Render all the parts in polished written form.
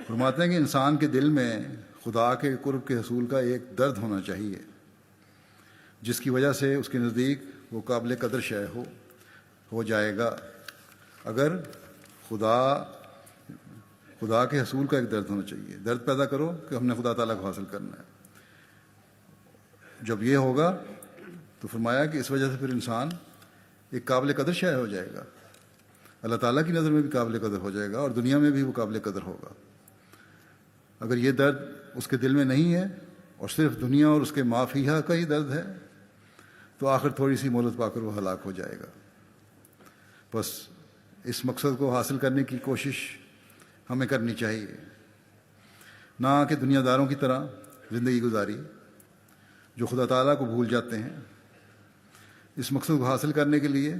فرماتے ہیں کہ انسان کے دل میں خدا کے قرب کے حصول کا ایک درد ہونا چاہیے، جس کی وجہ سے اس کے نزدیک وہ قابل قدر شے ہو جائے گا۔ اگر خدا کے حصول کا ایک درد ہونا چاہیے، درد پیدا کرو کہ ہم نے خدا تعالیٰ کو حاصل کرنا ہے۔ جب یہ ہوگا تو فرمایا کہ اس وجہ سے پھر انسان ایک قابل قدر شے ہو جائے گا، اللہ تعالیٰ کی نظر میں بھی قابل قدر ہو جائے گا اور دنیا میں بھی وہ قابل قدر ہوگا۔ اگر یہ درد اس کے دل میں نہیں ہے اور صرف دنیا اور اس کے ما فیہا کا ہی درد ہے تو آخر تھوڑی سی مہلت پا کر وہ ہلاک ہو جائے گا۔ بس اس مقصد کو حاصل کرنے کی کوشش ہمیں کرنی چاہیے، نہ کہ دنیا داروں کی طرح زندگی گزاری جو خدا تعالیٰ کو بھول جاتے ہیں۔ اس مقصد کو حاصل کرنے کے لیے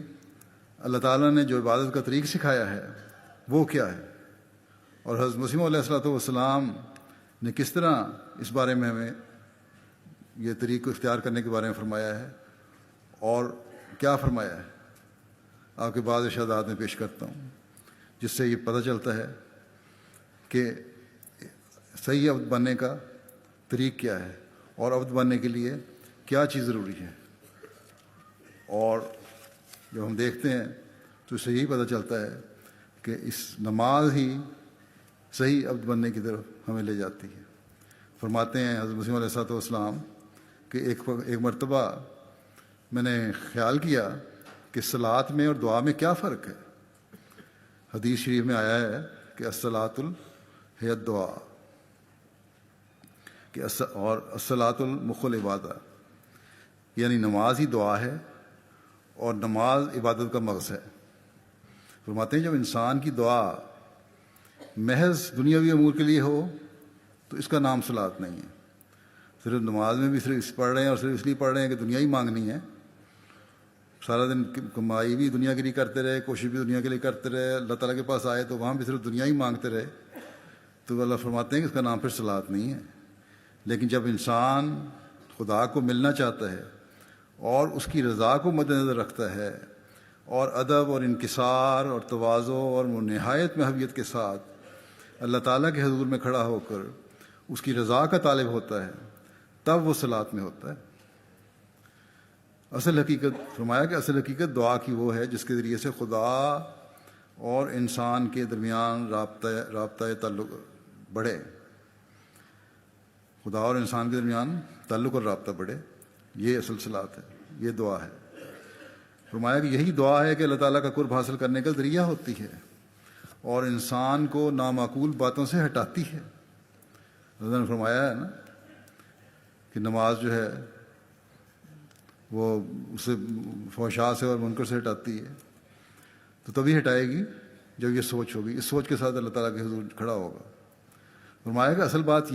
اللہ تعالیٰ نے جو عبادت کا طریق سکھایا ہے وہ کیا ہے، اور حضرت مسیح علیہ الصلوۃ والسلام نے کس طرح اس بارے میں ہمیں یہ طریق کو اختیار کرنے کے بارے میں فرمایا ہے اور کیا فرمایا ہے، آپ کے بعض ارشادات میں پیش کرتا ہوں، جس سے یہ پتہ چلتا ہے کہ صحیح عبد بننے کا طریق کیا ہے اور عبد بننے کے لیے کیا چیز ضروری ہے۔ اور جب ہم دیکھتے ہیں تو اس سے یہی پتہ چلتا ہے کہ اس نماز ہی صحیح عبد بننے کی طرف ہمیں لے جاتی ہے۔ فرماتے ہیں حضرت مسیح علیہ الصلوۃ والسلام کہ ایک مرتبہ میں نے خیال کیا کہ صلاۃ میں اور دعا میں کیا فرق ہے۔ حدیث شریف میں آیا ہے کہ الصلاۃ ہی الدعا اور الصلاۃ المخ العبادہ، یعنی نماز ہی دعا ہے اور نماز عبادت کا مغز ہے۔ فرماتے ہیں جب انسان کی دعا محض دنیاوی امور کے لیے ہو تو اس کا نام صلاۃ نہیں ہے۔ صرف نماز میں بھی صرف پڑھ رہے ہیں اور صرف اس لیے پڑھ رہے ہیں کہ دنیا ہی مانگنی ہے، سارا دن کمائی بھی دنیا کے لیے کرتے رہے، کوشش بھی دنیا کے لیے کرتے رہے، اللہ تعالیٰ کے پاس آئے تو وہاں بھی صرف دنیا ہی مانگتے رہے، تو اللہ فرماتے ہیں کہ اس کا نام پھر صلاۃ نہیں ہے۔ لیکن جب انسان خدا کو ملنا چاہتا ہے اور اس کی رضا کو مد نظر رکھتا ہے اور ادب اور انکسار اور تواضع اور نہایت محبت کے ساتھ اللہ تعالیٰ کے حضور میں کھڑا ہو کر اس کی رضا کا طالب ہوتا ہے، تب وہ صلاۃ میں ہوتا ہے۔ اصل حقیقت فرمایا کہ اصل حقیقت دعا کی وہ ہے جس کے ذریعے سے خدا اور انسان کے درمیان رابطہ تعلق بڑھے، خدا اور انسان کے درمیان تعلق اور رابطہ بڑھے، یہ اصل صلاۃ ہے، یہ دعا ہے۔ فرمایا کہ یہی دعا ہے کہ اللہ تعالیٰ کا قرب حاصل کرنے کا ذریعہ ہوتی ہے اور انسان کو نامعقول باتوں سے ہٹاتی ہے۔ حضرت نے فرمایا ہے نا کہ نماز جو ہے وہ اسے فحشاء سے اور منکر سے ہٹاتی ہے، تو تبھی ہٹائے گی جب یہ سوچ ہوگی، اس سوچ کے ساتھ اللہ تعالیٰ کے حضور کھڑا ہوگا۔ فرمایا کہ اصل بات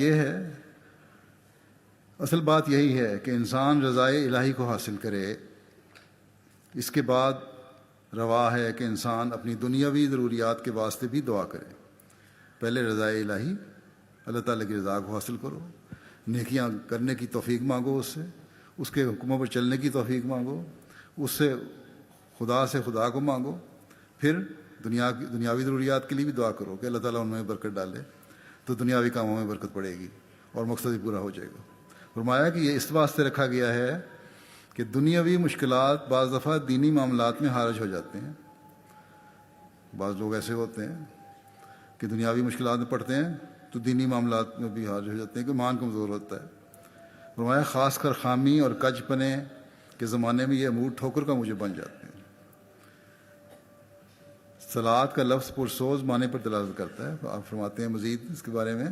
یہی ہے کہ انسان رضائے الہی کو حاصل کرے، اس کے بعد روا ہے کہ انسان اپنی دنیاوی ضروریات کے واسطے بھی دعا کرے۔ پہلے رضائے الہی، اللہ تعالیٰ کی رضا کو حاصل کرو، نیکیاں کرنے کی توفیق مانگو اس کے حکموں پر چلنے کی توفیق مانگو، اس سے خدا کو مانگو، پھر دنیاوی ضروریات کے لیے بھی دعا کرو کہ اللہ تعالیٰ ان میں برکت ڈالے، تو دنیاوی کاموں میں برکت پڑے گی اور مقصد بھی پورا ہو جائے گا۔ فرمایا کہ یہ اس واسطے رکھا گیا ہے کہ دنیاوی مشکلات بعض دفعہ دینی معاملات میں حارج ہو جاتے ہیں۔ بعض لوگ ایسے ہوتے ہیں کہ دنیاوی مشکلات میں پڑتے ہیں تو دینی معاملات میں بھی حارج ہو جاتے ہیں کہ ایمان کمزور ہوتا ہے۔ فرمایا خاص کر خامی اور کج پنے کے زمانے میں یہ امور ٹھوکر کا موجب بن جاتے ہیں۔ صلاۃ کا لفظ پرسوز معنی پر دلالت کرتا ہے۔ آپ فرماتے ہیں مزید اس کے بارے میں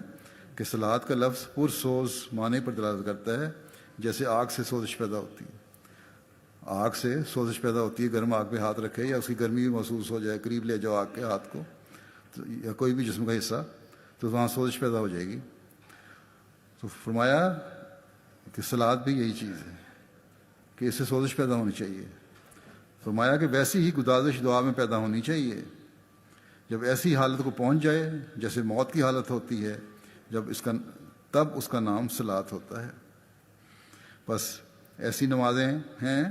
کہ صلاۃ کا لفظ پرسوز معنی پر دلالت کرتا ہے، جیسے آگ سے سوزش پیدا ہوتی ہے۔ آگ سے سوزش پیدا ہوتی ہے، گرم آگ پہ ہاتھ رکھے یا اس کی گرمی بھی محسوس ہو جائے، قریب لے جاؤ آگ کے ہاتھ کو یا کوئی بھی جسم کا حصہ، تو وہاں سوزش پیدا ہو جائے گی۔ تو فرمایا کہ صلاۃ بھی یہی چیز ہے کہ اس سے سوزش پیدا ہونی چاہیے۔ فرمایا کہ ویسی ہی گدازش دعا میں پیدا ہونی چاہیے، جب ایسی حالت کو پہنچ جائے جیسے موت کی حالت ہوتی ہے، تب اس کا نام صلاۃ ہوتا ہے۔ بس ایسی نمازیں ہیں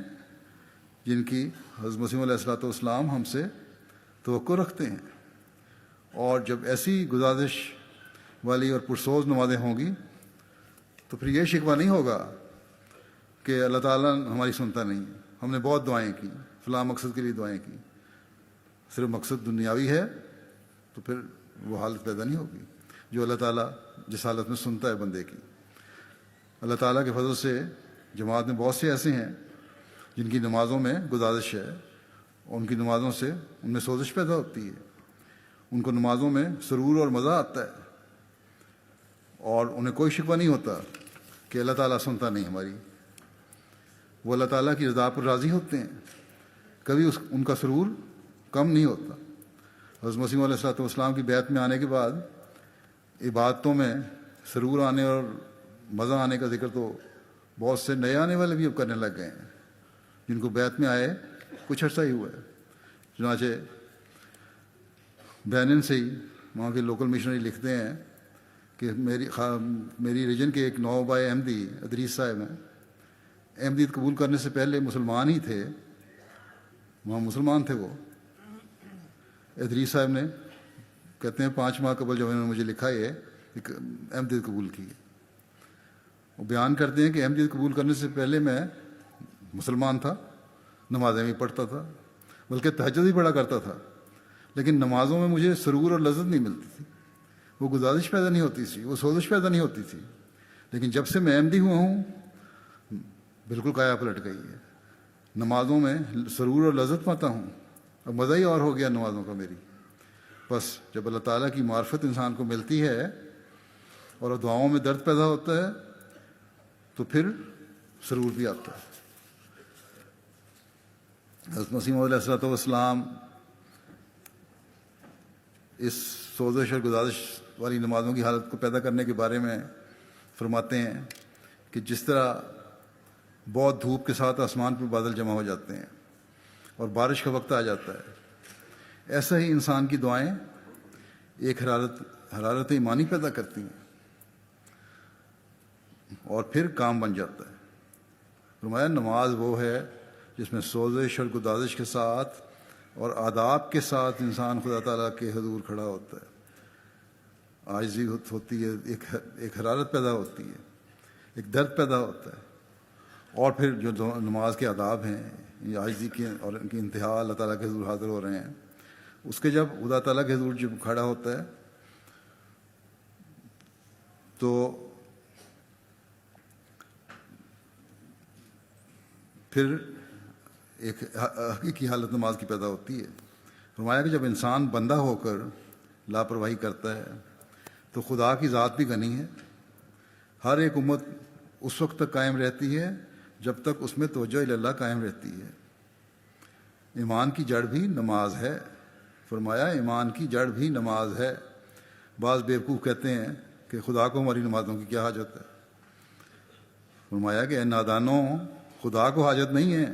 جن کی حضرت مسیح علیہ الصلوۃ والسلام ہم سے توقع رکھتے ہیں، اور جب ایسی گزارش والی اور پرسوز نمازیں ہوں گی تو پھر یہ شکوہ نہیں ہوگا کہ اللہ تعالیٰ ہماری سنتا نہیں ہے، ہم نے بہت دعائیں کی، فلاں مقصد کے لیے دعائیں کی، صرف مقصد دنیاوی ہے تو پھر وہ حالت پیدا نہیں ہوگی جو اللہ تعالیٰ جس حالت میں سنتا ہے بندے کی۔ اللہ تعالیٰ کے فضل سے جماعت میں بہت سے ایسے ہیں جن کی نمازوں میں گزارش ہے، اور ان کی نمازوں سے ان میں سوزش پیدا ہوتی ہے، ان کو نمازوں میں سرور اور مزہ آتا ہے، اور انہیں کوئی شکوہ نہیں ہوتا کہ اللہ تعالیٰ سنتا نہیں ہماری۔ وہ اللہ تعالیٰ کی رضا پر راضی ہوتے ہیں، کبھی ان کا سرور کم نہیں ہوتا۔ حضرت مسیح علیہ السلام کی بیعت میں آنے کے بعد عبادتوں میں سرور آنے اور مزہ آنے کا ذکر تو بہت سے نئے آنے والے بھی اب کرنے لگ گئے ہیں، جن کو بیعت میں آئے کچھ عرصہ ہی ہوا ہے۔ چنانچہ بینن سے ہی وہاں کے لوکل مشنری لکھتے ہیں کہ میری ریجن کے ایک نوبائے احمدی ادریس صاحب ہیں، احمدیت قبول کرنے سے پہلے مسلمان ہی تھے، وہاں مسلمان تھے وہ۔ ادریس صاحب نے کہتے ہیں 5 ماہ قبل جب انہوں نے مجھے لکھا یہ احمدیت قبول کی، وہ بیان کرتے ہیں کہ احمدیت قبول کرنے سے پہلے میں مسلمان تھا، نمازیں بھی پڑھتا تھا، بلکہ تہجد بھی پڑھا کرتا تھا، لیکن نمازوں میں مجھے سرور اور لذت نہیں ملتی تھی، وہ گزارش پیدا نہیں ہوتی تھی، وہ سوزش پیدا نہیں ہوتی تھی۔ لیکن جب سے میں احمدی ہوا ہوں بالکل کایا پلٹ گئی ہے، نمازوں میں سرور اور لذت پاتا ہوں، اب مزہ ہی اور ہو گیا نمازوں کا میری۔ بس جب اللہ تعالیٰ کی معرفت انسان کو ملتی ہے اور دعاؤں میں درد پیدا ہوتا ہے تو پھر سرور بھی آتا ہے۔ حضرت مسیح موعود علیہ السلام اس سوزش اور گزارش والی نمازوں کی حالت کو پیدا کرنے کے بارے میں فرماتے ہیں کہ جس طرح بہت دھوپ کے ساتھ آسمان پر بادل جمع ہو جاتے ہیں اور بارش کا وقت آ جاتا ہے، ایسا ہی انسان کی دعائیں ایک حرارت ایمانی پیدا کرتی ہیں اور پھر کام بن جاتا ہے۔ فرمایا نماز وہ ہے جس میں سوزش اور گدازش کے ساتھ اور آداب کے ساتھ انسان خدا تعالیٰ کے حضور کھڑا ہوتا ہے، عاجزی ہوتی ہے، ایک حرارت پیدا ہوتی ہے، ایک درد پیدا ہوتا ہے، اور پھر جو نماز کے آداب ہیں یہ عاجزی کی اور ان کی انتہا اللہ تعالیٰ کے حضور حاضر ہو رہے ہیں، اس کے جب خدا تعالیٰ کے حضور جب کھڑا ہوتا ہے تو پھر ایک حقیقی حالت نماز کی پیدا ہوتی ہے۔ فرمایا کہ جب انسان بندہ ہو کر لاپرواہی کرتا ہے تو خدا کی ذات بھی غنی ہے، ہر ایک امت اس وقت تک قائم رہتی ہے جب تک اس میں توجہ اللہ قائم رہتی ہے۔ ایمان کی جڑ بھی نماز ہے، فرمایا ایمان کی جڑ بھی نماز ہے۔ بعض بیوقوف کہتے ہیں کہ خدا کو ہماری نمازوں کی کیا حاجت ہے؟ فرمایا کہ اے نادانوں، خدا کو حاجت نہیں ہے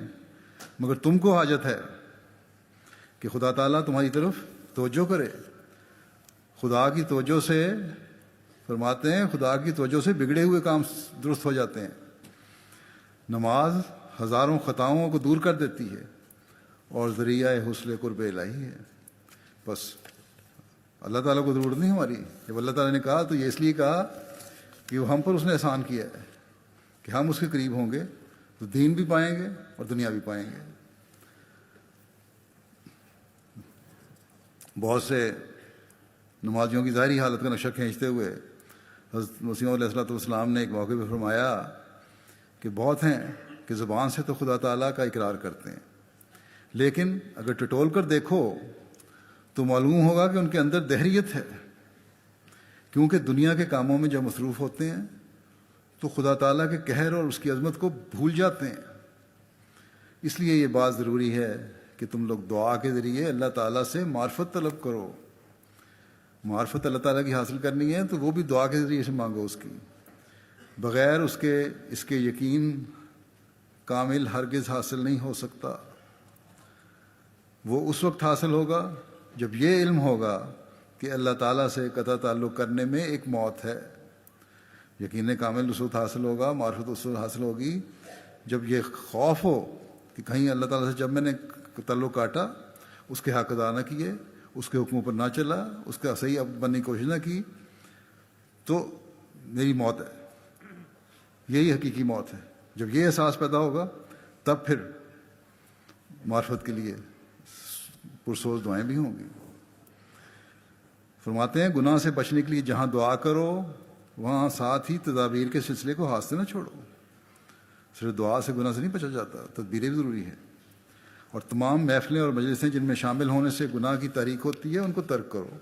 مگر تم کو حاجت ہے کہ خدا تعالیٰ تمہاری طرف توجہ کرے۔ خدا کی توجہ سے فرماتے ہیں خدا کی توجہ سے بگڑے ہوئے کام درست ہو جاتے ہیں۔ نماز ہزاروں خطاؤں کو دور کر دیتی ہے اور ذریعہ حصول قرب الہی ہے۔ بس اللہ تعالیٰ کو ضرورت نہیں ہماری، جب اللہ تعالیٰ نے کہا تو یہ اس لیے کہا کہ وہ ہم پر اس نے احسان کیا ہے کہ ہم اس کے قریب ہوں گے تو دین بھی پائیں گے اور دنیا بھی پائیں گے۔ بہت سے نمازیوں کی ظاہری حالت کا نقشہ کھینچتے ہوئے حضرت مسیح علیہ السلام نے ایک موقع پہ فرمایا کہ بہت ہیں کہ زبان سے تو خدا تعالیٰ کا اقرار کرتے ہیں، لیکن اگر ٹٹول کر دیکھو تو معلوم ہوگا کہ ان کے اندر دہریت ہے، کیونکہ دنیا کے کاموں میں جب مصروف ہوتے ہیں تو خدا تعالیٰ کے قہر اور اس کی عظمت کو بھول جاتے ہیں۔ اس لیے یہ بات ضروری ہے کہ تم لوگ دعا کے ذریعے اللہ تعالیٰ سے معرفت طلب کرو۔ معرفت اللہ تعالیٰ کی حاصل کرنی ہے تو وہ بھی دعا کے ذریعے سے مانگو اس کی، بغیر اس کے یقین کامل ہرگز حاصل نہیں ہو سکتا۔ وہ اس وقت حاصل ہوگا جب یہ علم ہوگا کہ اللہ تعالیٰ سے قطع تعلق کرنے میں ایک موت ہے۔ یقین کامل اس وقت حاصل ہوگا، معرفت اس وقت حاصل ہوگی جب یہ خوف ہو کہ کہیں اللہ تعالیٰ سے جب میں نے تعلق کاٹا اس کے حق ادا نہ کیے، اس کے حکموں پر نہ چلا، اس کا صحیح بننے کی کوشش نہ کی، تو میری موت ہے. یہی حقیقی موت ہے. جب یہ احساس پیدا ہوگا تب پھر معرفت کے لیے پرسوز دعائیں بھی ہوں گی. فرماتے ہیں گناہ سے بچنے کے لیے جہاں دعا کرو وہاں ساتھ ہی تدابیر کے سلسلے کو ہاتھ سے نہ چھوڑو. صرف دعا سے گناہ سے نہیں بچا جاتا، تدبیریں بھی ضروری ہیں. اور تمام محفلیں اور مجلسیں جن میں شامل ہونے سے گناہ کی تحریک ہوتی ہے ان کو ترک کرو.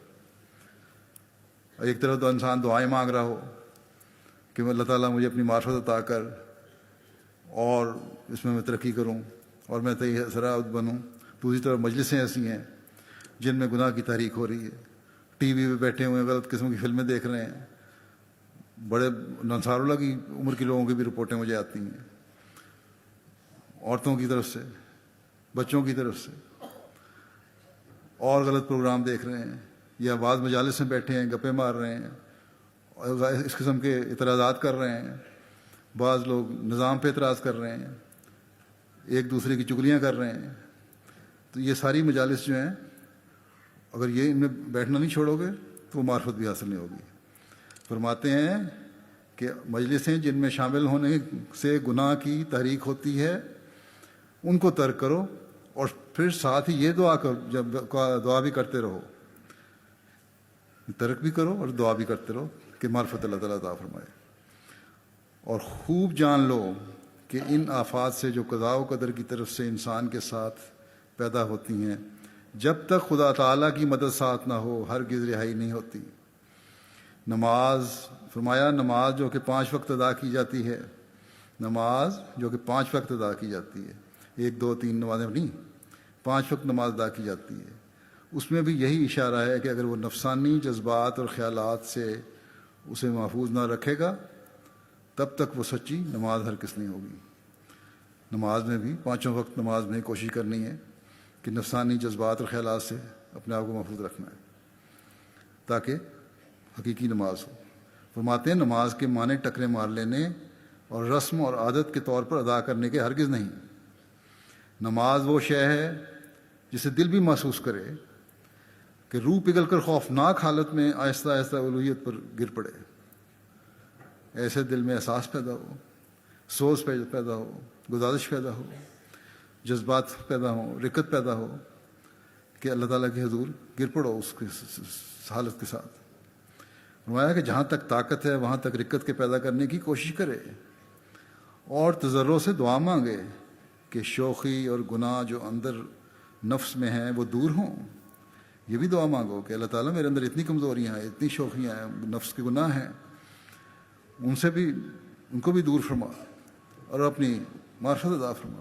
ایک طرف تو انسان دعائیں مانگ رہا ہو کہ اللہ تعالیٰ مجھے اپنی معرفت عطا کر اور اس میں ترقی کروں اور میں تیری سرعت بنوں. دوسری طرف مجلسیں ایسی ہیں جن میں گناہ کی تحریک ہو رہی ہے. ٹی وی پہ بیٹھے ہوئے غلط قسم کی فلمیں دیکھ رہے ہیں. بڑے ننسار اللہ کی عمر کے لوگوں کی بھی رپورٹیں مجھے آتی ہیں، عورتوں کی طرف سے، بچوں کی طرف سے، اور غلط پروگرام دیکھ رہے ہیں یا بعض مجالس میں بیٹھے ہیں گپے مار رہے ہیں اور اس قسم کے اعتراضات کر رہے ہیں. بعض لوگ نظام پہ اعتراض کر رہے ہیں، ایک دوسرے کی چگلیاں کر رہے ہیں. تو یہ ساری مجالس جو ہیں اگر یہ ان میں بیٹھنا نہیں چھوڑو گے تو وہ معرفت بھی حاصل نہیں ہوگی. فرماتے ہیں کہ مجلسیں جن میں شامل ہونے سے گناہ کی تحریک ہوتی ہے ان کو ترک کرو اور پھر ساتھ ہی یہ دعا بھی کرتے رہو. ترک بھی کرو اور دعا بھی کرتے رہو کہ معرفت اللہ تعالیٰ عطا فرمائے. اور خوب جان لو کہ ان آفات سے جو قضاء و قدر کی طرف سے انسان کے ساتھ پیدا ہوتی ہیں جب تک خدا تعالیٰ کی مدد ساتھ نہ ہو ہرگز رہائی نہیں ہوتی. نماز، فرمایا نماز جو کہ 5 وقت ادا کی جاتی ہے، نماز جو کہ 5 وقت ادا کی جاتی ہے، 1 2 3 نمازیں نہیں، 5 وقت نماز ادا کی جاتی ہے، اس میں بھی یہی اشارہ ہے کہ اگر وہ نفسانی جذبات اور خیالات سے اسے محفوظ نہ رکھے گا تب تک وہ سچی نماز ہرگز نہیں ہوگی. نماز میں بھی 5 وقت نماز میں کوشش کرنی ہے کہ نفسانی جذبات اور خیالات سے اپنے آپ کو محفوظ رکھنا ہے تاکہ حقیقی نماز ہو. فرماتے ہیں نماز کے معنی ٹکرے مار لینے اور رسم اور عادت کے طور پر ادا کرنے کے ہرگز نہیں. نماز وہ شے ہے جسے دل بھی محسوس کرے کہ روح پگھل کر خوفناک حالت میں آہستہ آہستہ الوہیت پر گر پڑے. ایسے دل میں احساس پیدا ہو، سوز پیدا ہو، گزارش پیدا ہو، جذبات پیدا ہوں، رکت پیدا ہو کہ اللہ تعالیٰ کے حضور گر پڑو اس حالت کے ساتھ. فرمایا کہ جہاں تک طاقت ہے وہاں تک رکت کے پیدا کرنے کی کوشش کرے اور تضرع سے دعا مانگے کہ شوخی اور گناہ جو اندر نفس میں ہیں وہ دور ہوں. یہ بھی دعا مانگو کہ اللہ تعالیٰ میرے اندر اتنی کمزوریاں ہیں، اتنی شوخیاں ہیں، نفس کے گناہ ہیں، ان کو بھی دور فرما اور اپنی معرفت عطا فرما،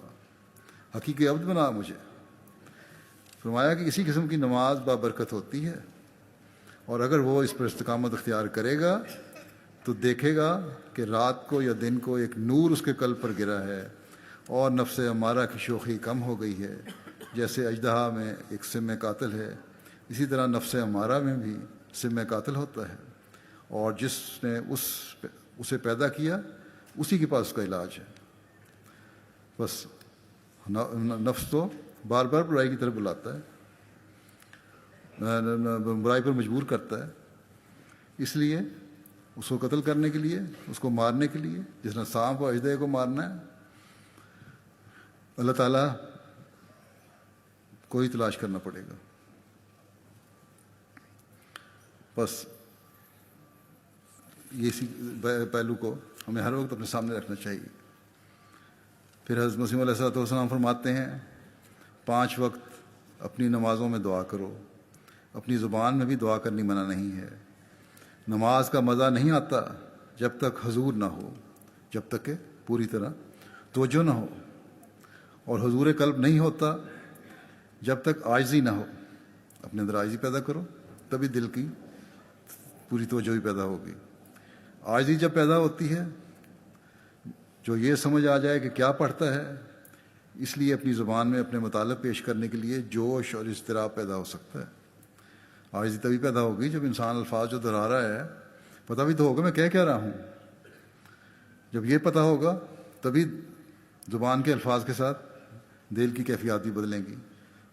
حقیقی عبد بنا مجھے. فرمایا کہ اسی قسم کی نماز بابرکت ہوتی ہے اور اگر وہ اس پر استقامت اختیار کرے گا تو دیکھے گا کہ رات کو یا دن کو ایک نور اس کے قلب پر گرا ہے اور نفس امارہ کی شوخی کم ہو گئی ہے. جیسے اژدہا میں ایک سم قاتل ہے اسی طرح نفس امارہ میں بھی سم قاتل ہوتا ہے اور جس نے اسے پیدا کیا اسی کے پاس اس کا علاج ہے. بس نفس تو بار بار برائی کی طرف بلاتا ہے، برائی پر مجبور کرتا ہے. اس لیے اس کو قتل کرنے کے لیے، اس کو مارنے کے لیے، جس نے سانپ اور اژدہے کو مارنا ہے، اللہ تعالیٰ کو ہی تلاش کرنا پڑے گا. بس اسی پہلو کو ہمیں ہر وقت اپنے سامنے رکھنا چاہیے. پھر حضرت مسیح علیہ الصلوۃ والسلام فرماتے ہیں 5 وقت اپنی نمازوں میں دعا کرو. اپنی زبان میں بھی دعا کرنی منع نہیں ہے. نماز کا مزہ نہیں آتا جب تک حضور نہ ہو، جب تک کہ پوری طرح توجہ نہ ہو، اور حضور قلب نہیں ہوتا جب تک عاجزی نہ ہو. اپنے اندر عاجزی پیدا کرو تبھی دل کی پوری توجہ بھی پیدا ہوگی. عاجزی جب پیدا ہوتی ہے، جو یہ سمجھ آ جائے کہ کیا پڑھتا ہے، اس لیے اپنی زبان میں اپنے مطالب پیش کرنے کے لیے جوش اور اضطراب پیدا ہو سکتا ہے. عاجزی تبھی پیدا ہوگی جب انسان الفاظ جو دہرا رہا ہے پتہ بھی تو ہوگا میں کہہ رہا ہوں. جب یہ پتہ ہوگا تبھی زبان کے الفاظ کے ساتھ دل کی کیفیات بھی بدلیں گی،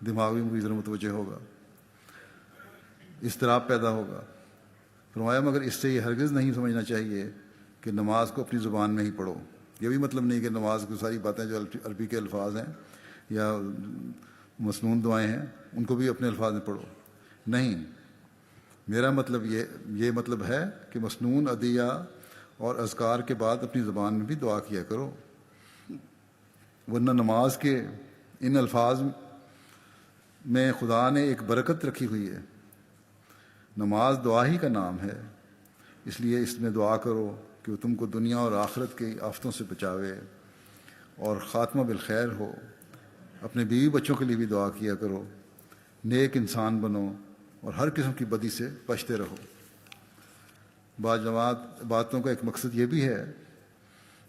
دماغ بھی متوجہ ہوگا، اضطراب پیدا ہوگا. فرمایا مگر اس سے یہ ہرگز نہیں سمجھنا چاہیے کہ نماز کو اپنی زبان میں ہی پڑھو. یہ بھی مطلب نہیں کہ نماز کی ساری باتیں جو عربی کے الفاظ ہیں یا مسنون دعائیں ہیں ان کو بھی اپنے الفاظ میں پڑھو. نہیں، میرا مطلب یہ مطلب ہے کہ مسنون ادعیہ اور اذکار کے بعد اپنی زبان میں بھی دعا کیا کرو، ورنہ نماز کے ان الفاظ میں خدا نے ایک برکت رکھی ہوئی ہے. نماز دعا ہی کا نام ہے، اس لیے اس میں دعا کرو کہ وہ تم کو دنیا اور آخرت کی آفتوں سے بچاوے اور خاتمہ بالخیر ہو. اپنے بیوی بچوں کے لیے بھی دعا کیا کرو، نیک انسان بنو اور ہر قسم کی بدی سے بچتے رہو. بعض باتوں کا ایک مقصد یہ بھی ہے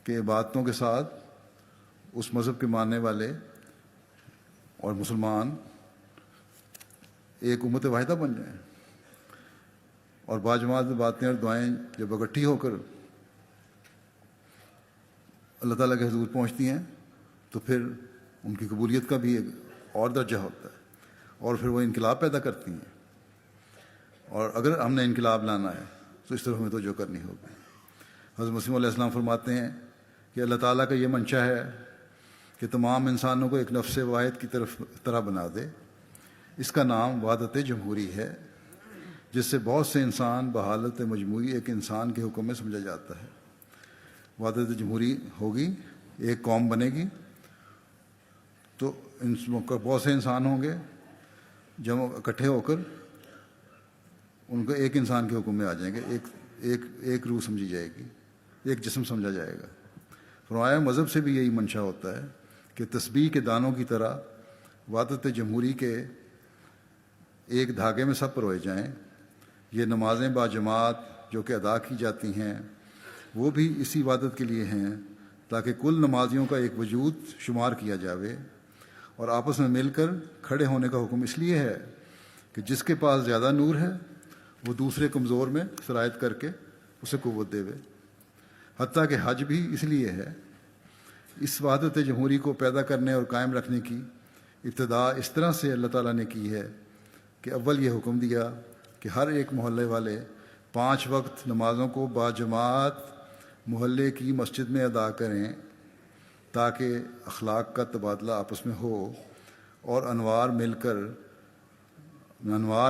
کہ عبادتوں کے ساتھ اس مذہب کے ماننے والے اور مسلمان ایک امت واحدہ بن جائیں، اور باجماعت باتیں اور دعائیں جب اکٹھی ہو کر اللہ تعالیٰ کے حضور پہنچتی ہیں تو پھر ان کی قبولیت کا بھی ایک اور درجہ ہوتا ہے، اور پھر وہ انقلاب پیدا کرتی ہیں. اور اگر ہم نے انقلاب لانا ہے تو اس طرح ہمیں توجہ کرنی ہوگی. حضرت مسیح علیہ السلام فرماتے ہیں کہ اللہ تعالیٰ کا یہ منشا ہے کہ تمام انسانوں کو ایک نفس واحد کی طرح بنا دے. اس کا نام وحدت جمہوری ہے، جس سے بہت سے انسان بحالت مجموعی ایک انسان کے حکم میں سمجھا جاتا ہے. وحدت جمہوری ہوگی، ایک قوم بنے گی تو بہت سے انسان ہوں گے، جب اکٹھے ہو کر ان کو ایک انسان کے حکم میں آ جائیں گے، ایک روح سمجھی جائے گی، ایک جسم سمجھا جائے گا. فرمایا مذہب سے بھی یہی منشا ہوتا ہے کہ تسبیح کے دانوں کی طرح وحدت جمہوری کے ایک دھاگے میں سب پروئے جائیں. یہ نمازیں باجماعت جو کہ ادا کی جاتی ہیں وہ بھی اسی وحدت کے لیے ہیں، تاکہ کل نمازیوں کا ایک وجود شمار کیا جاوے. اور آپس میں مل کر کھڑے ہونے کا حکم اس لیے ہے کہ جس کے پاس زیادہ نور ہے وہ دوسرے کمزور میں سرایت کر کے اسے قوت دے. حتیٰ کہ حج بھی اس لیے ہے. اس وحدت جمہوری کو پیدا کرنے اور قائم رکھنے کی ابتدا اس طرح سے اللہ تعالیٰ نے کی ہے کہ اول یہ حکم دیا کہ ہر ایک محلے والے 5 وقت نمازوں کو باجماعت محلے کی مسجد میں ادا کریں، تاکہ اخلاق کا تبادلہ آپس میں ہو اور انوار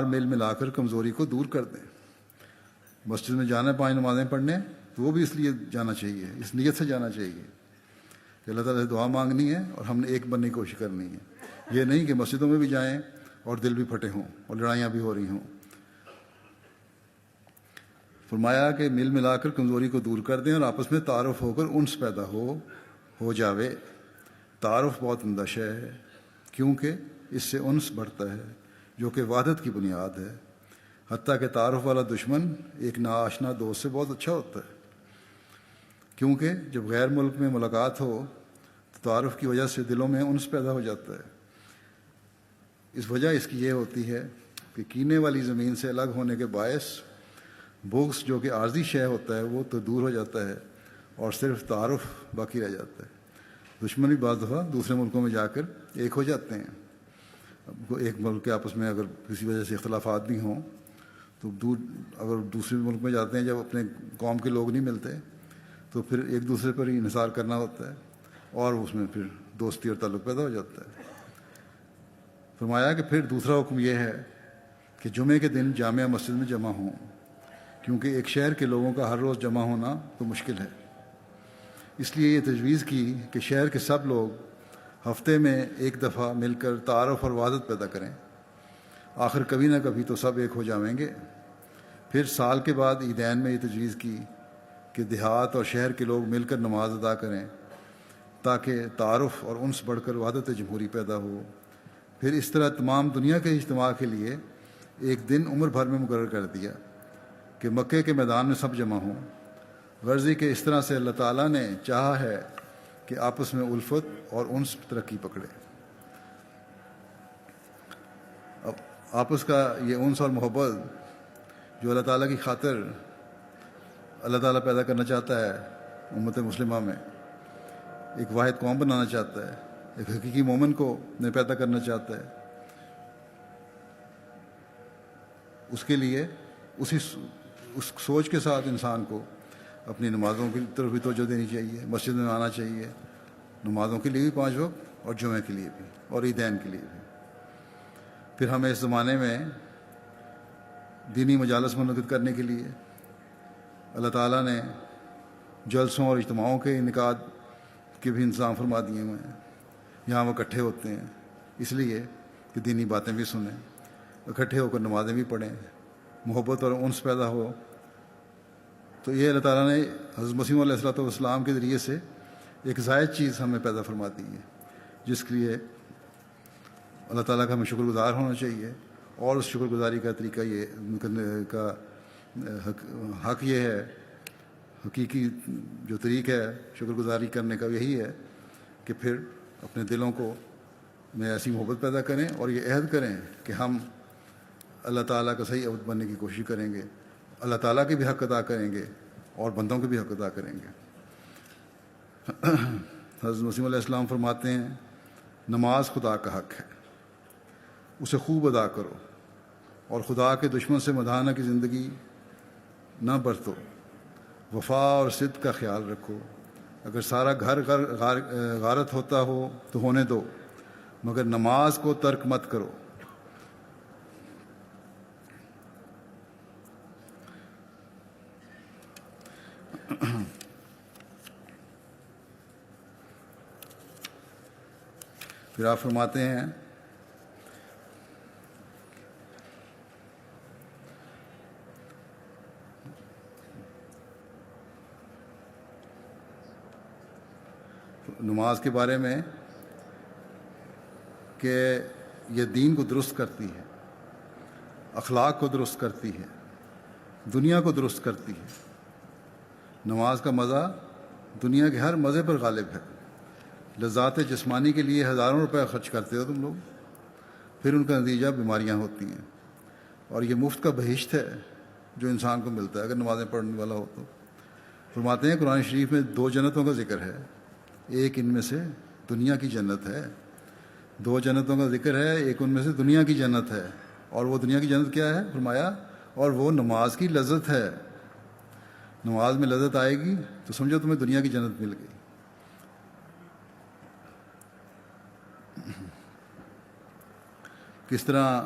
مل ملا کر کمزوری کو دور کر دیں. مسجد میں جانا 5 نمازیں پڑھنے تو وہ بھی اس لیے جانا چاہیے، اس نیت سے جانا چاہیے کہ اللہ تعالیٰ سے دعا مانگنی ہے اور ہم نے ایک بننے کی کوشش کرنی ہے. یہ نہیں کہ مسجدوں میں بھی جائیں اور دل بھی پھٹے ہوں اور لڑائیاں بھی ہو رہی ہوں. فرمایا کہ مل ملا کر کمزوری کو دور کر دیں اور آپس میں تعارف ہو کر انس پیدا ہو جاوے. تعارف بہت عمدہ شے ہے، کیونکہ اس سے انس بڑھتا ہے جو کہ وحدت کی بنیاد ہے. حتیٰ کہ تعارف والا دشمن ایک ناآشنا دوست سے بہت اچھا ہوتا ہے، کیونکہ جب غیر ملک میں ملاقات ہو تو تعارف کی وجہ سے دلوں میں انس پیدا ہو جاتا ہے. اس وجہ اس کی یہ ہوتی ہے کہ کینے والی زمین سے الگ ہونے کے باعث بغض جو کہ عارضی شے ہوتا ہے وہ تو دور ہو جاتا ہے اور صرف تعارف باقی رہ جاتا ہے. دشمن بھی بعض دفعہ دوسرے ملکوں میں جا کر ایک ہو جاتے ہیں. ایک ملک کے آپس میں اگر کسی وجہ سے اختلافات بھی ہوں تو اگر دوسرے ملک میں جاتے ہیں جب اپنے قوم کے لوگ نہیں ملتے تو پھر ایک دوسرے پر ہی انحصار کرنا ہوتا ہے اور اس میں پھر دوستی اور تعلق پیدا ہو جاتا ہے. فرمایا کہ پھر دوسرا حکم یہ ہے کہ جمعے کے دن جامع مسجد میں جمع ہوں، کیونکہ ایک شہر کے لوگوں کا ہر روز جمع ہونا تو مشکل ہے. اس لیے یہ تجویز کی کہ شہر کے سب لوگ ہفتے میں ایک دفعہ مل کر تعارف اور وحدت پیدا کریں. آخر کبھی نہ کبھی تو سب ایک ہو جائیں گے. پھر سال کے بعد عیدین میں یہ تجویز کی کہ دیہات اور شہر کے لوگ مل کر نماز ادا کریں، تاکہ تعارف اور انس بڑھ کر وحدت جمہوری پیدا ہو. پھر اس طرح تمام دنیا کے اجتماع کے لیے ایک دن عمر بھر میں مقرر کر دیا کہ مکے کے میدان میں سب جمع ہوں. غرضی کہ اس طرح سے اللہ تعالیٰ نے چاہا ہے کہ آپس میں الفت اور انس ترقی پکڑے. اب آپس کا یہ انس اور محبت جو اللہ تعالیٰ کی خاطر اللہ تعالیٰ پیدا کرنا چاہتا ہے امت مسلمہ میں، ایک واحد قوم بنانا چاہتا ہے، ایک حقیقی مومن کو پیدا کرنا چاہتا ہے، اس کے لیے اس سوچ کے ساتھ انسان کو اپنی نمازوں کی طرف بھی توجہ دینی چاہیے، مسجد میں آنا چاہیے، نمازوں کے لیے بھی 5 وقت اور جمعہ کے لیے بھی اور عیدین کے لیے بھی۔ پھر ہمیں اس زمانے میں دینی مجالس منعقد کرنے کے لیے اللہ تعالیٰ نے جلسوں اور اجتماعوں کے انعقاد کے بھی انتظام فرما دیے ہوئے ہیں۔ یہاں وہ اکٹھے ہوتے ہیں اس لیے کہ دینی باتیں بھی سنیں، اکٹھے ہو کر نمازیں بھی پڑھیں، محبت اور انس پیدا ہو۔ تو یہ اللہ تعالیٰ نے حضرت مسیح علیہ الصلوۃ والسلام کے ذریعے سے ایک زائد چیز ہمیں پیدا فرما دی ہے، جس کے لیے اللہ تعالیٰ کا ہمیں شکر گزار ہونا چاہیے۔ اور اس شکر گزاری کا طریقہ یہ کا حق یہ ہے، حقیقی جو طریقہ ہے شکر گزاری کرنے کا یہی ہے کہ پھر اپنے دلوں کو میں ایسی محبت پیدا کریں اور یہ عہد کریں کہ ہم اللہ تعالیٰ کا صحیح عبد بننے کی کوشش کریں گے، اللہ تعالیٰ کے بھی حق ادا کریں گے اور بندوں کے بھی حق ادا کریں گے۔ حضرت مسیح علیہ السلام فرماتے ہیں نماز خدا کا حق ہے، اسے خوب ادا کرو اور خدا کے دشمن سے مداحنہ کی زندگی نہ برتو، وفا اور صدق کا خیال رکھو، اگر سارا گھر غارت ہوتا ہو تو ہونے دو، مگر نماز کو ترک مت کرو۔ پھر آپ فرماتے ہیں نماز کے بارے میں کہ یہ دین کو درست کرتی ہے، اخلاق کو درست کرتی ہے، دنیا کو درست کرتی ہے۔ نماز کا مزہ دنیا کے ہر مزے پر غالب ہے۔ لذات جسمانی کے لیے ہزاروں روپے خرچ کرتے ہو تم لوگ، پھر ان کا نتیجہ بیماریاں ہوتی ہیں، اور یہ مفت کا بہشت ہے جو انسان کو ملتا ہے اگر نمازیں پڑھنے والا ہو تو۔ فرماتے ہیں قرآن شریف میں 2 جنتوں کا ذکر ہے، ایک ان میں سے دنیا کی جنت ہے۔ 2 جنتوں کا ذکر ہے، ایک ان میں سے دنیا کی جنت ہے، اور وہ دنیا کی جنت کیا ہے؟ فرمایا اور وہ نماز کی لذت ہے۔ نماز میں لذت آئے گی تو سمجھو تمہیں دنیا کی جنت مل گئی۔ کس طرح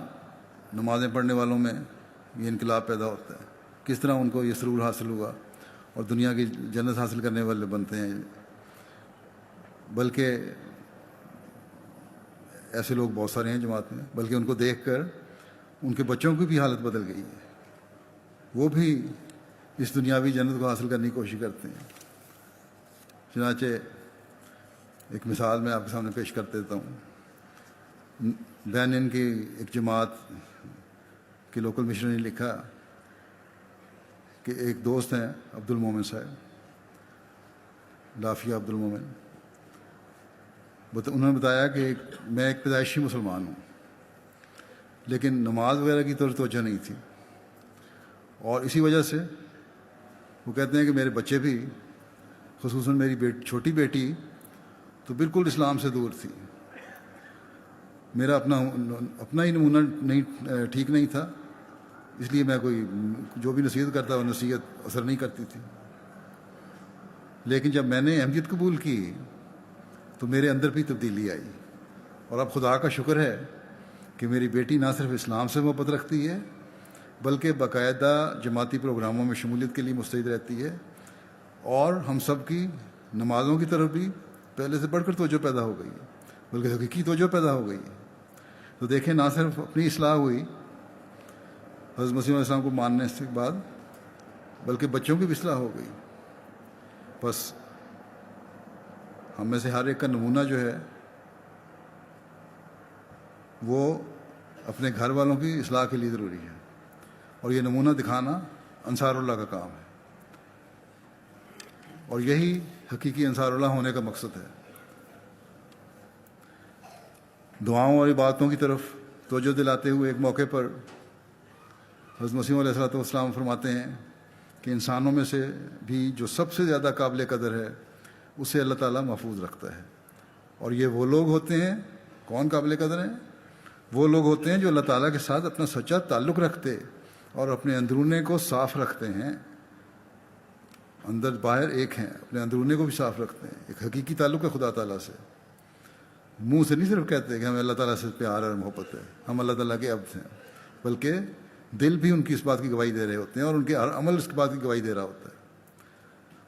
نمازیں پڑھنے والوں میں یہ انقلاب پیدا ہوتا ہے، کس طرح ان کو یہ سرور حاصل ہوا اور دنیا کی جنت حاصل کرنے والے بنتے ہیں۔ بلکہ ایسے لوگ بہت سارے ہیں جماعت میں، بلکہ ان کو دیکھ کر ان کے بچوں کی بھی حالت بدل گئی ہے، وہ بھی اس دنیاوی جنت کو حاصل کرنے کی کوشش کرتے ہیں۔ چنانچہ ایک مثال میں آپ کے سامنے پیش کر دیتا ہوں۔ بین کی ایک جماعت کے لوکل مشنری نے لکھا کہ ایک دوست ہیں عبد المومن صاحب، لافیہ عبد المومن، انہوں نے بتایا کہ میں ایک پیدائشی مسلمان ہوں، لیکن نماز وغیرہ کی طرف توجہ نہیں تھی، اور اسی وجہ سے وہ کہتے ہیں کہ میرے بچے بھی، خصوصاً میری چھوٹی بیٹی تو بالکل اسلام سے دور تھی۔ میرا اپنا ہی نمونہ نہیں ٹھیک نہیں تھا، اس لیے میں کوئی جو بھی نصیحت کرتا وہ نصیحت اثر نہیں کرتی تھی۔ لیکن جب میں نے احمدیت قبول کی تو میرے اندر بھی تبدیلی آئی، اور اب خدا کا شکر ہے کہ میری بیٹی نہ صرف اسلام سے محبت رکھتی ہے بلکہ باقاعدہ جماعتی پروگراموں میں شمولیت کے لیے مستعد رہتی ہے، اور ہم سب کی نمازوں کی طرف بھی پہلے سے بڑھ کر توجہ پیدا ہو گئی ہے، بلکہ حقیقی توجہ پیدا ہو گئی ہے۔ تو دیکھیں، نہ صرف اپنی اصلاح ہوئی حضرت مسیح علیہ السلام کو ماننے کے بعد، بلکہ بچوں کی بھی اصلاح ہو گئی۔ بس ہم میں سے ہر ایک کا نمونہ جو ہے وہ اپنے گھر والوں کی اصلاح کے لیے ضروری ہے، اور یہ نمونہ دکھانا انصار اللہ کا کام ہے، اور یہی حقیقی انصار اللہ ہونے کا مقصد ہے۔ دعاؤں اور عبادتوں کی طرف توجہ دلاتے ہوئے ایک موقع پر حضرت مسیح علیہ الصلوۃ والسلام فرماتے ہیں کہ انسانوں میں سے بھی جو سب سے زیادہ قابل قدر ہے اسے اللہ تعالیٰ محفوظ رکھتا ہے، اور یہ وہ لوگ ہوتے ہیں، کون قابل قدر ہیں؟ وہ لوگ ہوتے ہیں جو اللہ تعالیٰ کے ساتھ اپنا سچا تعلق رکھتے اور اپنے اندرونے کو صاف رکھتے ہیں. اندر باہر ایک ہیں، اپنے اندرونے کو بھی صاف رکھتے ہیں. ایک حقیقی تعلق ہے خدا تعالیٰ سے. منہ سے نہیں صرف کہتے کہ ہمیں اللہ تعالیٰ سے پیار اور محبت ہے، ہم اللہ تعالیٰ کے عبد ہیں، بلکہ دل بھی ان کی اس بات کی گواہی دے رہے ہوتے ہیں اور ان کے ہر عمل اس بات کی گواہی دے رہا ہوتا ہے.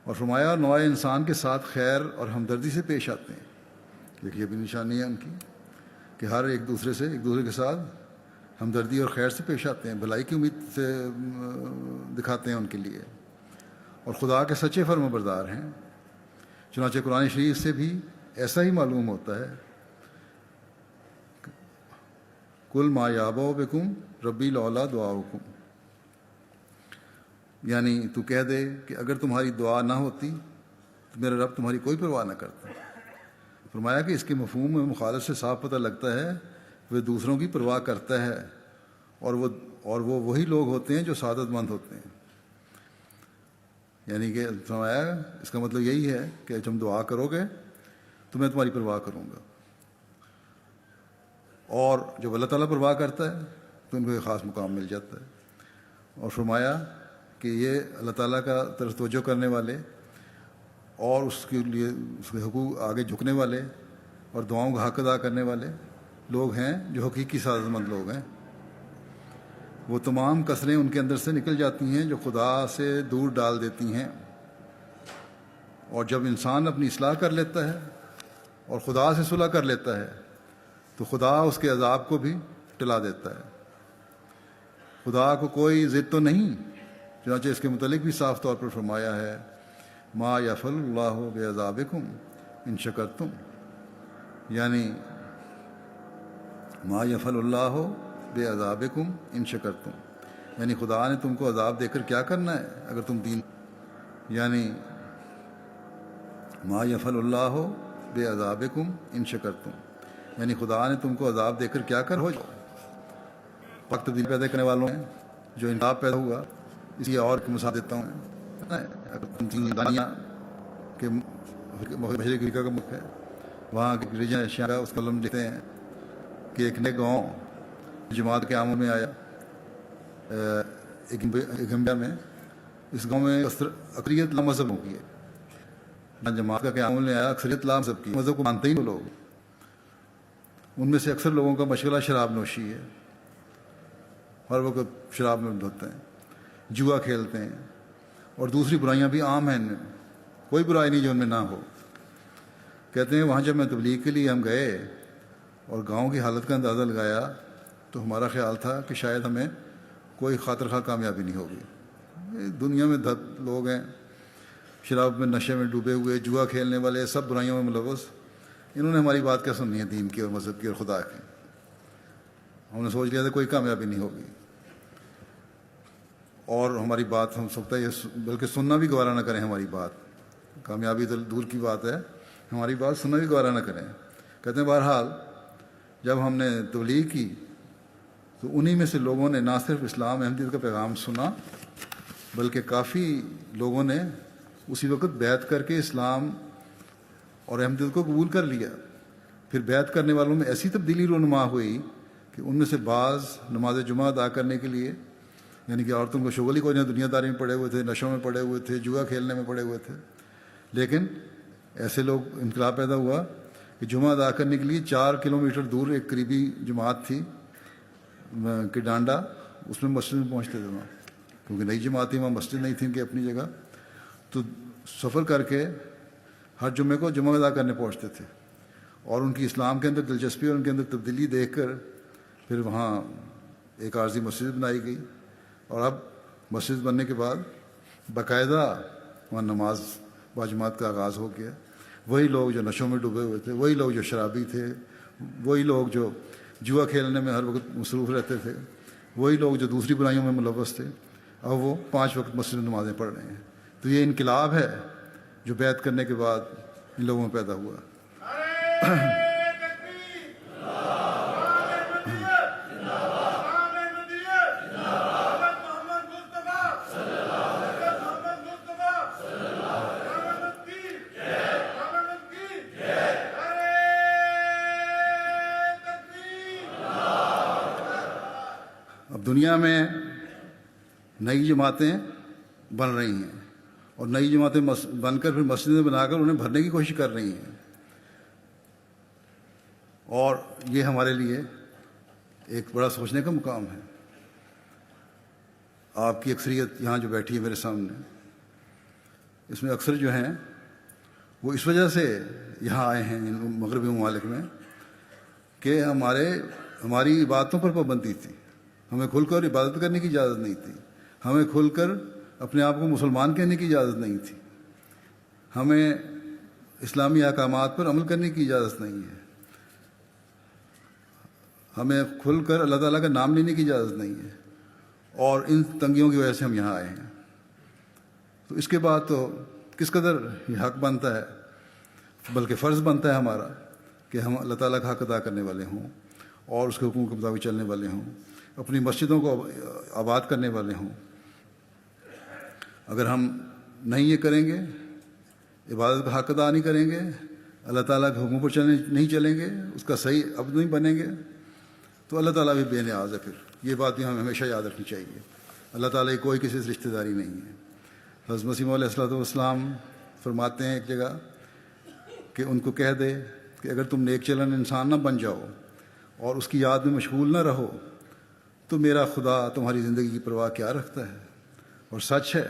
اور فرمایا نوع انسان کے ساتھ خیر اور ہمدردی سے پیش آتے ہیں. دیکھیے یہ بھی نشانی ہے ان کی کہ ہر ایک دوسرے کے ساتھ ہمدردی اور خیر سے پیش آتے ہیں، بھلائی کی امید سے دکھاتے ہیں ان کے لیے، اور خدا کے سچے فرما بردار ہیں. چنانچہ قرآن شریف سے بھی ایسا ہی معلوم ہوتا ہے. کل ما یابا بکم ربی لولا دعاؤکم، یعنی تو کہہ دے کہ اگر تمہاری دعا نہ ہوتی تو میرا رب تمہاری کوئی پرواہ نہ کرتا. فرمایا کہ اس کے مفہوم میں مخالف سے صاف پتہ لگتا ہے وہ دوسروں کی پرواہ کرتا ہے، اور وہ وہی لوگ ہوتے ہیں جو سعادت مند ہوتے ہیں. یعنی کہ فرمایا اس کا مطلب یہی ہے کہ تم دعا کرو گے تو میں تمہاری پرواہ کروں گا، اور جب اللہ تعالیٰ پرواہ کرتا ہے تو ان کو ایک خاص مقام مل جاتا ہے. اور فرمایا کہ یہ اللہ تعالیٰ کا طرف توجہ کرنے والے اور اس کے لیے اس کے حقوق آگے جھکنے والے اور دعاؤں کا حق ادا کرنے والے لوگ ہیں جو حقیقی سعادت مند لوگ ہیں. وہ تمام کسریں ان کے اندر سے نکل جاتی ہیں جو خدا سے دور ڈال دیتی ہیں. اور جب انسان اپنی اصلاح کر لیتا ہے اور خدا سے صلح کر لیتا ہے تو خدا اس کے عذاب کو بھی ٹلا دیتا ہے. خدا کو کوئی ضد تو نہیں، چنانچہ اس کے متعلق بھی صاف طور پر فرمایا ہے ما یفعل اللہ بعذابکم ان شکرتم، یعنی ما یفعل اللہ بعذابکم ان شکرتم، یعنی خدا نے تم کو عذاب دے کر کیا کرنا ہے اگر تم دین، یعنی ما یفعل اللہ بعذابکم ان شکرتم، یعنی خدا نے تم کو عذاب دے کر کیا کر ہو جاؤ. پاک تبدیل پیدا کرنے والوں ہیں جو انقلاب پیدا ہوا، اس لیے اور مثال دیتا ہوں. اگر تم دانیہ کے مشرق افریقہ کا ملک ہے، وہاں کے ریجن ایشیا کا اس کا علم دیکھتے ہیں کہ ایک نئے گاؤں جماعت کے عاموں میں آیا اگمبیا میں. اس گاؤں میں اکثریت لا مذہب ہو گئی ہے. جماعت کا قیام میں آیا، اکثریت لا مذہب کی، مذہب کو مانتے ہی وہ لوگ. ان میں سے اکثر لوگوں کا مشغلہ شراب نوشی ہے، ہر وقت شراب میں دھوتے ہیں، جوا کھیلتے ہیں، اور دوسری برائیاں بھی عام ہیں ان میں، کوئی برائی نہیں جو ان میں نہ ہو. کہتے ہیں وہاں جب میں تبلیغ کے لیے ہم گئے اور گاؤں کی حالت کا اندازہ لگایا تو ہمارا خیال تھا کہ شاید ہمیں کوئی خاطر خواہ کامیابی نہیں ہوگی. دنیا میں لوگ ہیں شراب میں نشے میں ڈوبے ہوئے، جوا کھیلنے والے، سب برائیوں میں ملوث. انہوں نے ہماری بات کیا سننی ہے دین کی اور مذہب کی اور خدا کی. ہم نے سوچ لیا تھا کوئی کامیابی نہیں ہوگی، اور ہماری بات ہم سکتا ہے بلکہ سننا بھی گوارا نہ کریں. ہماری بات کامیابی تو دور کی بات ہے، ہماری بات سننا بھی گوارا نہ کریں. کہتے ہیں بہرحال جب ہم نے تبلیغ کی تو انہی میں سے لوگوں نے نہ صرف اسلام احمدیت کا پیغام سنا بلکہ کافی لوگوں نے اسی وقت بیعت کر کے اسلام اور احمدیت کو قبول کر لیا. پھر بیعت کرنے والوں میں ایسی تبدیلی رونما ہوئی کہ ان میں سے بعض نماز جمعہ ادا کرنے کے لیے، یعنی کہ عورتوں کو شغل ہی کوئی نہیں، دنیا داری میں پڑے ہوئے تھے، نشوں میں پڑے ہوئے تھے، جوا کھیلنے میں پڑے ہوئے تھے، لیکن ایسے لوگ انقلاب پیدا ہوا کہ جمعہ ادا کرنے کے لیے 4 کلومیٹر دور ایک قریبی جماعت تھی کہ ڈانڈا، اس میں مسجد میں پہنچتے تھے وہاں، کیونکہ نئی جماعت تھی، وہاں مسجد نہیں تھی ان کی اپنی جگہ، تو سفر کر کے ہر جمعے کو جمعہ ادا کرنے پہنچتے تھے. اور ان کی اسلام کے اندر دلچسپی اور ان کے اندر تبدیلی دیکھ کر پھر وہاں ایک عارضی مسجد بنائی گئی، اور اب مسجد بننے کے بعد باقاعدہ وہاں نماز باجماعت کا آغاز ہو گیا. وہی لوگ جو نشوں میں ڈوبے ہوئے تھے، وہی لوگ جو شرابی تھے، وہی لوگ جو جوا کھیلنے میں ہر وقت مصروف رہتے تھے، وہی لوگ جو دوسری برائیوں میں ملوث تھے، اب وہ 5 وقت مسجد میں نمازیں پڑھ رہے ہیں. تو یہ انقلاب ہے جو بیعت کرنے کے بعد ان لوگوں میں پیدا ہوا. اب دنیا میں نئی جماعتیں بن رہی ہیں اور نئی جماعتیں بن کر پھر مسجدیں بنا کر انہیں بھرنے کی کوشش کر رہی ہیں، اور یہ ہمارے لیے ایک بڑا سوچنے کا مقام ہے۔ آپ کی اکثریت یہاں جو بیٹھی ہے میرے سامنے، اس میں اکثر جو ہیں وہ اس وجہ سے یہاں آئے ہیں ان مغربی ممالک میں کہ ہماری عبادتوں پر پابندی تھی، ہمیں کھل کر عبادت کرنے کی اجازت نہیں تھی، ہمیں کھل کر اپنے آپ کو مسلمان کہنے کی اجازت نہیں تھی، ہمیں اسلامی احکامات پر عمل کرنے کی اجازت نہیں ہے، ہمیں کھل کر اللہ تعالیٰ کا نام لینے کی اجازت نہیں ہے، اور ان تنگیوں کی وجہ سے ہم یہاں آئے ہیں۔ تو اس کے بعد تو کس قدر یہ حق بنتا ہے، بلکہ فرض بنتا ہے ہمارا کہ ہم اللہ تعالیٰ کا حق ادا کرنے والے ہوں اور اس کے حکم کے مطابق چلنے والے ہوں، اپنی مسجدوں کو آباد کرنے والے ہوں۔ اگر ہم نہیں یہ کریں گے، عبادت کا حق ادا نہیں کریں گے، اللہ تعالیٰ کے حکم پر نہیں چلیں گے، اس کا صحیح عبد نہیں بنیں گے، تو اللہ تعالیٰ بھی بے نیاز ہے۔ پھر یہ بات بھی ہمیں ہمیشہ یاد رکھنی چاہیے، اللہ تعالیٰ کی کوئی کسی سے رشتہ داری نہیں ہے۔ حضرت مسیح علیہ الصلوۃ والسلام فرماتے ہیں ایک جگہ کہ ان کو کہہ دے کہ اگر تم نیک چلن انسان نہ بن جاؤ اور اس کی یاد میں مشغول نہ رہو تو میرا خدا تمہاری زندگی کی پرواہ کیا رکھتا ہے۔ اور سچ ہے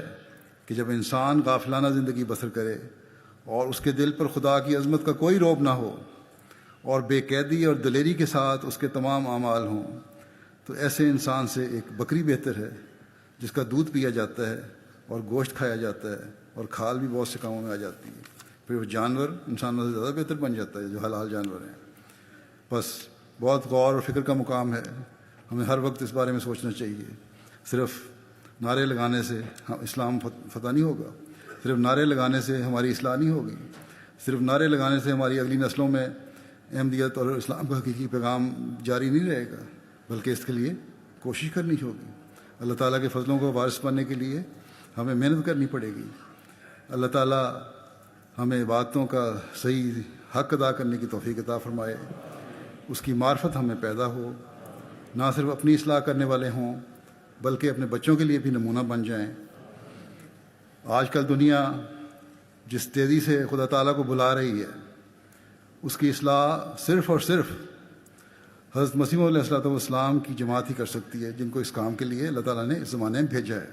کہ جب انسان غافلانہ زندگی بسر کرے اور اس کے دل پر خدا کی عظمت کا کوئی رعب نہ ہو اور بے قیدی اور دلیری کے ساتھ اس کے تمام اعمال ہوں، تو ایسے انسان سے ایک بکری بہتر ہے جس کا دودھ پیا جاتا ہے اور گوشت کھایا جاتا ہے اور کھال بھی بہت سے کاموں میں آ جاتی ہے۔ پھر وہ جانور انسانوں سے زیادہ بہتر بن جاتا ہے جو حلال جانور ہیں۔ بس بہت غور اور فکر کا مقام ہے، ہمیں ہر وقت اس بارے میں سوچنا چاہیے۔ صرف نعرے لگانے سے اسلام فتح نہیں ہوگا، صرف نعرے لگانے سے ہماری اصلاح نہیں ہوگی، صرف نعرے لگانے سے ہماری اگلی نسلوں میں احمدیت اور اسلام کا حقیقی پیغام جاری نہیں رہے گا، بلکہ اس کے لیے کوشش کرنی ہوگی۔ اللہ تعالیٰ کے فضلوں کو وارث بننے کے لیے ہمیں محنت کرنی پڑے گی۔ اللہ تعالیٰ ہمیں عبادتوں کا صحیح حق ادا کرنے کی توفیق عطا فرمائے، اس کی معرفت ہمیں پیدا ہو، نہ صرف اپنی اصلاح کرنے والے ہوں بلکہ اپنے بچوں کے لیے بھی نمونہ بن جائیں۔ آج کل دنیا جس تیزی سے خدا تعالیٰ کو بلا رہی ہے، اس کی اصلاح صرف اور صرف حضرت مسیح علیہ الصلوۃ والسلام کی جماعت ہی کر سکتی ہے، جن کو اس کام کے لیے اللہ تعالیٰ نے اس زمانے میں بھیجا ہے۔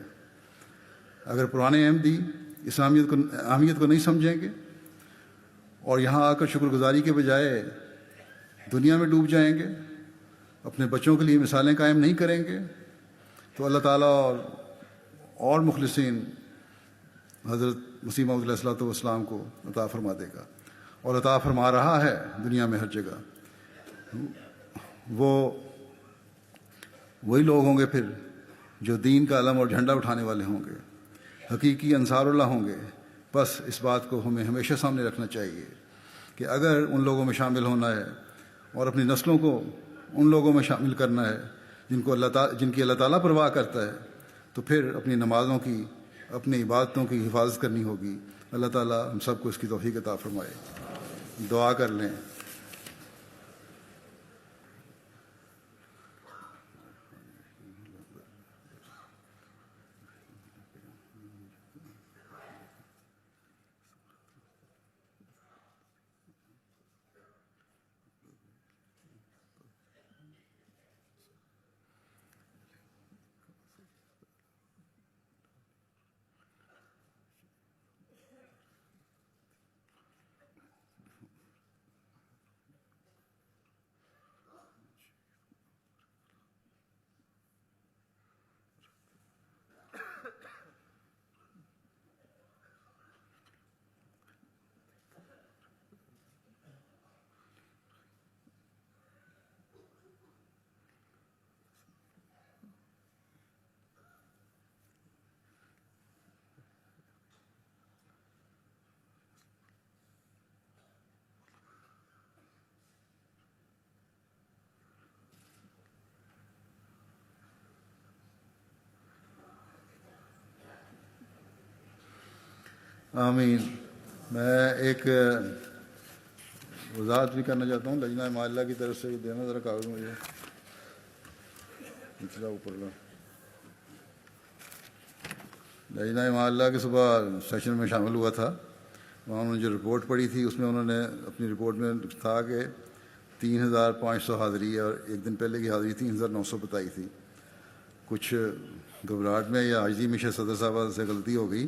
اگر پرانے احمدی اہمیت کو نہیں سمجھیں گے اور یہاں آ کر شکر گزاری کے بجائے دنیا میں ڈوب جائیں گے، اپنے بچوں کے لیے مثالیں قائم نہیں کریں گے، تو اللہ تعالیٰ اور مخلصین حضرت مسیح علیہ الصلوۃ والسلام کو عطا فرما دے گا، اور عطا فرما رہا ہے دنیا میں ہر جگہ۔ وہی لوگ ہوں گے پھر جو دین کا علم اور جھنڈا اٹھانے والے ہوں گے، حقیقی انصار اللہ ہوں گے۔ بس اس بات کو ہمیں ہمیشہ سامنے رکھنا چاہیے کہ اگر ان لوگوں میں شامل ہونا ہے اور اپنی نسلوں کو ان لوگوں میں شامل کرنا ہے جن کی اللہ تعالیٰ پرواہ کرتا ہے، تو پھر اپنی نمازوں کی، اپنی عبادتوں کی حفاظت کرنی ہوگی۔ اللہ تعالیٰ ہم سب کو اس کی توفیق عطا فرمائے۔ دعا کر لیں۔ آمین۔ میں ایک وضاحت بھی کرنا چاہتا ہوں لجنہ معلّہ کی طرف سے، دینا ذرا کاغذ مجھے، نچلا اوپر لا۔ لجنہ معلّہ کے صبح سیشن میں شامل ہوا تھا. وہاں انہوں نے جو رپورٹ پڑھی تھی اس میں انہوں نے اپنی رپورٹ میں تھا کہ 3,500 حاضری ہے اور ایک دن پہلے کی حاضری 3,900 بتائی تھی. کچھ گھبراہٹ میں یا عاجزی میں شاید صدر صاحبہ سے غلطی ہو گئی.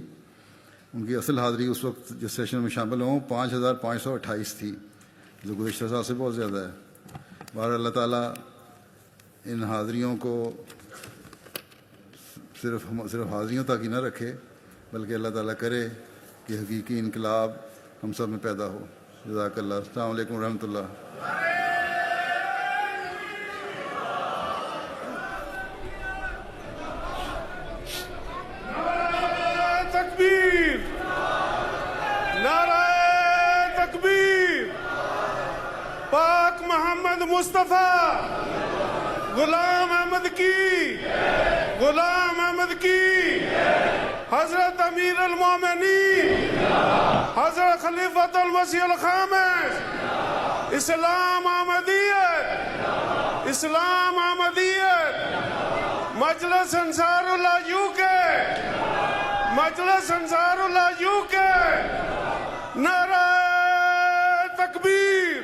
ان کی اصل حاضری اس وقت جس سیشن میں شامل ہوں 5,528 تھی، جو گزشتہ سال سے بہت زیادہ ہے. بہر اللہ تعالیٰ ان حاضریوں کو صرف حاضریوں تک ہی نہ رکھے، بلکہ اللہ تعالیٰ کرے کہ حقیقی انقلاب ہم سب میں پیدا ہو. جزاک اللہ. السلام علیکم ورحمۃ اللہ. تکبیر، نعرہ تکبیر. پاک محمد مصطفیٰ غلام احمد کی، غلام احمد کی. حضرت امیر المومنین حضرت خلیفۃ المسیح الخامس. اسلام احمدیت، اسلام احمدیت. مجلس انصار اللہ یو کے، مجلس انصار اللہ یو کے. نعرہ تکبیر.